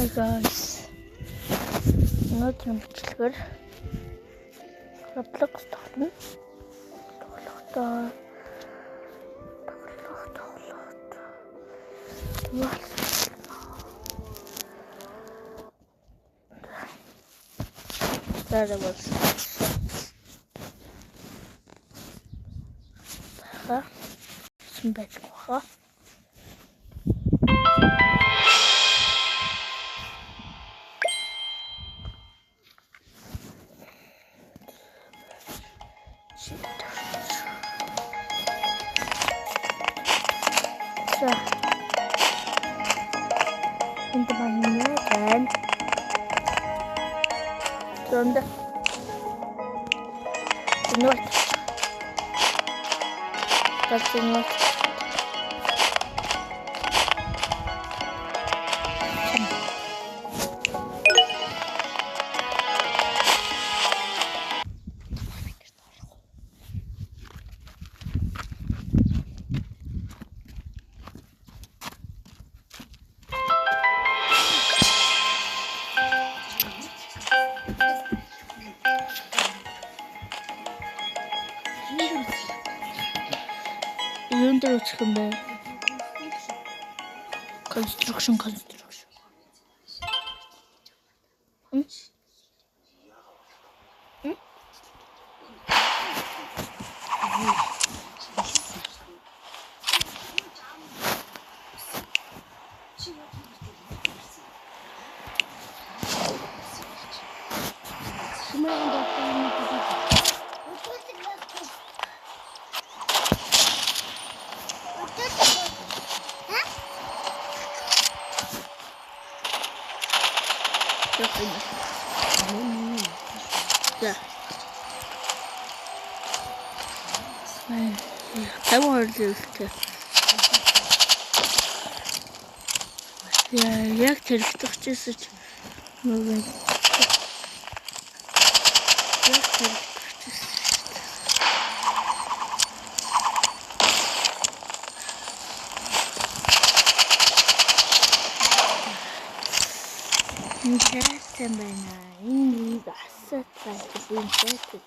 Hi guys. Өнөөдрийн бичлэгээр Roblox тоглоно. That was some bad stuff. So, into my new again. From the north. That's the north. Юундэр үсэх юм бэ? Construction. Yeah. I want to do яг тэрэгдэх чийсэж moving. Яг тэрэгдэх чийсэж. Интересно байна. Энэ асар цаашдын сайт.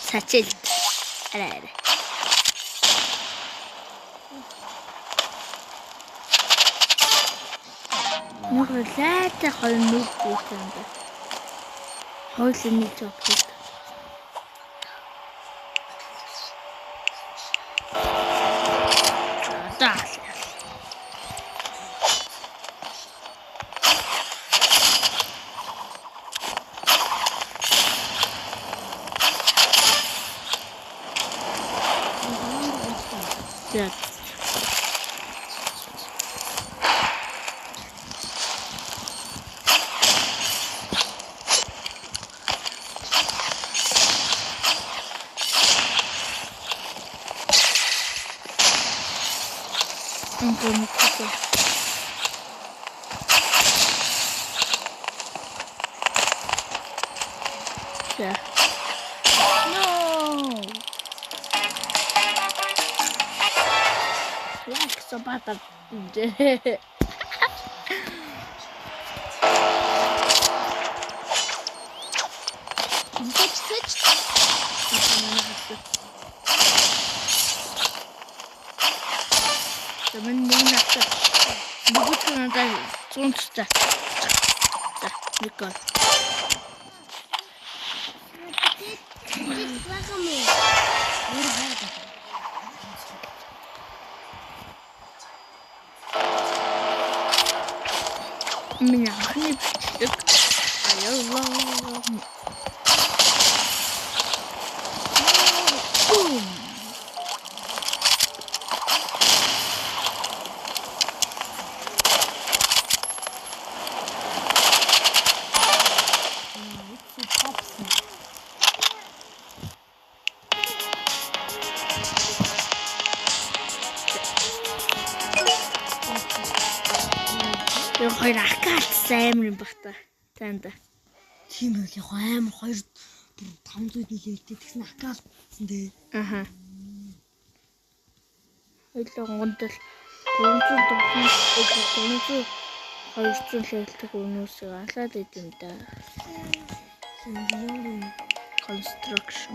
Сачил. Арай. Нөхөрлөөтэй хоёр нүд үүсэнд. Хойлны жопт. Yeah. I'm going to put it. Yeah. No. Like so bad. Mình muốn đặt cho một bức tường đây xuống ra đi coi mình làm cái này được. хоёр акац амар юм бах та. Танд. Тийм үү яг амар 2 500 нилээтэй тэгсэн акаалсан дээ. Аха. Хоёлоо гондол 300 төгрөг 200 левелтэй хүмүүсийг алаад идэм да. Construction.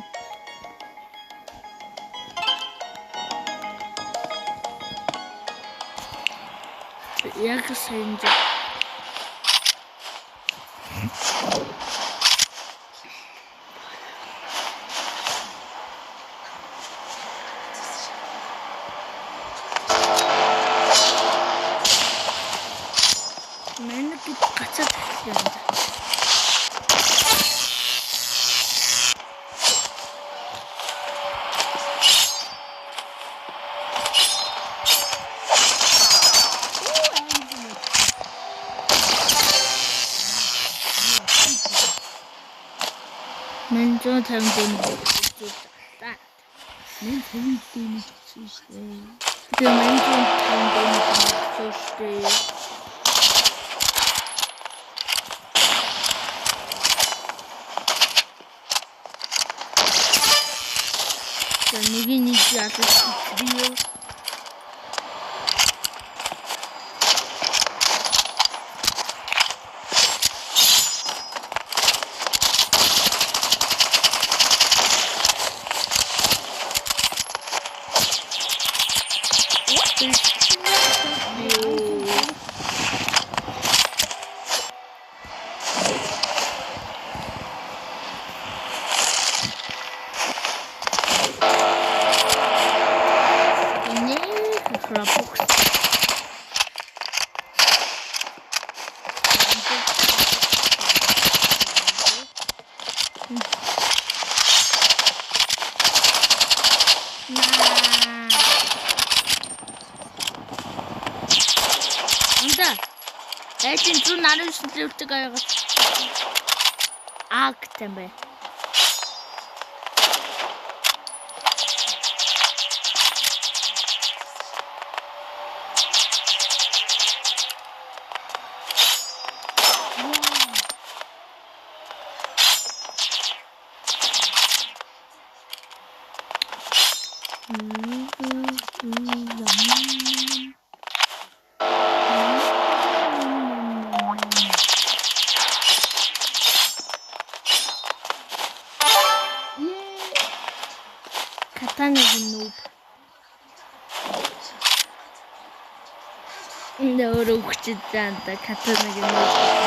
Яг сайн жаа. Манай бид гацаад юм да. Мен 150 дэмжиж та. Мен 50 дэмэж өгсөн шүү дээ. Тэгээ мен 150 дэмжиж өгсөн шүү дээ. Нэг ялах видео. Эцэн зүүн нарийн сүлжүүлдэг аягаад агтэн бай. Катаныг нүүб. Нөр өгчөд заанда катаныг нүүб.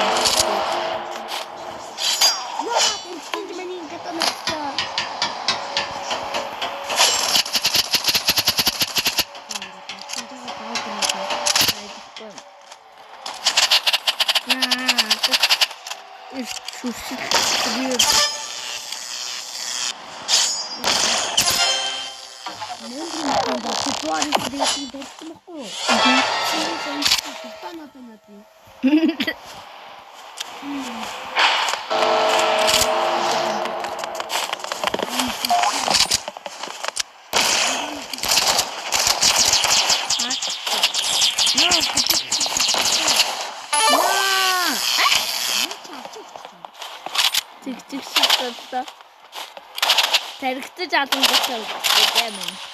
Тэрэгтэй жадан гочоо гэдэг юм.